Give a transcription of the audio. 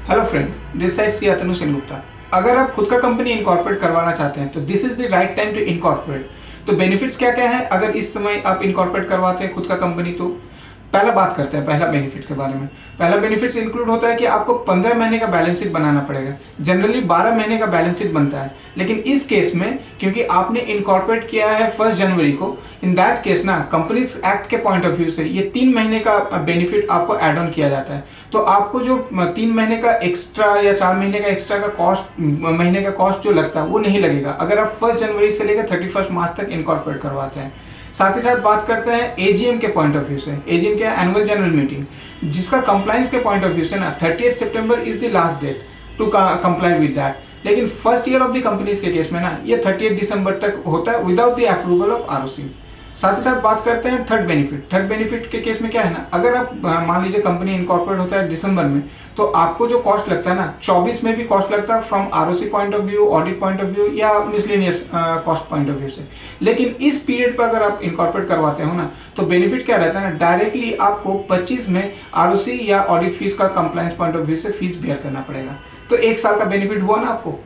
Hello friend, this side सी अतनु सेनगुप्ता। अगर आप खुद का कंपनी इनकॉर्पोरेट करवाना चाहते हैं तो this is the right time to incorporate. तो बेनिफिट्स क्या क्या है अगर इस समय आप इनकॉर्पोरेट करवाते हैं खुद का कंपनी? तो पहला बात करते हैं पहला बेनिफिट के बारे में। पहला बेनिफिट इंक्लूड होता है कि आपको 15 महीने का बैलेंस शीट बनाना पड़ेगा। जनरली 12 महीने का बैलेंस शीट बनता है, लेकिन इस केस में क्योंकि आपने इनकॉर्पोरेट किया है 1 जनवरी को, इन दैट केस ना कंपनीज एक्ट के पॉइंट ऑफ व्यू से ये 3 महीने का बेनिफिट आपको एड ऑन किया जाता है। तो आपको जो 3 महीने का एक्स्ट्रा या 4 महीने का एक्स्ट्रा का कॉस्ट, महीने का कॉस्ट जो लगता है वो नहीं लगेगा अगर आप 1 जनवरी से लेकर 31 मार्च तक इनकॉर्पोरेट करवाते हैं। साथ ही साथ बात करते हैं एजीएम के पॉइंट ऑफ व्यू से। एजीएम क्या है? एनुअल जनरल मीटिंग, जिसका कंप्लायंस के पॉइंट ऑफ व्यू से ना 30 सितंबर is the last date to comply with that. लेकिन first year of the companies के केस में ना ये 30 दिसंबर तक होता है without the approval of ROC. साथ ही साथ बात करते हैं थर्ड बेनिफिट। थर्ड बेनिफिट के केस में क्या है ना, अगर आप मान लीजिए कंपनी इनकॉर्पोरेट होता है दिसंबर में, तो आपको जो कॉस्ट लगता है ना 24 में भी कॉस्ट लगता है from ROC point of view, audit point of view या miscellaneous cost point of view से। लेकिन इस पीरियड पर अगर आप इनकॉर्पोरेट करवाते हो ना तो बेनिफिट क्या रहता है ना, डायरेक्टली आपको 25 में आरओसी या ऑडिट फीस का कंप्लायंस पॉइंट ऑफ व्यू से फीस बेयर करना पड़ेगा। तो 1 साल का बेनिफिट हुआ ना आपको।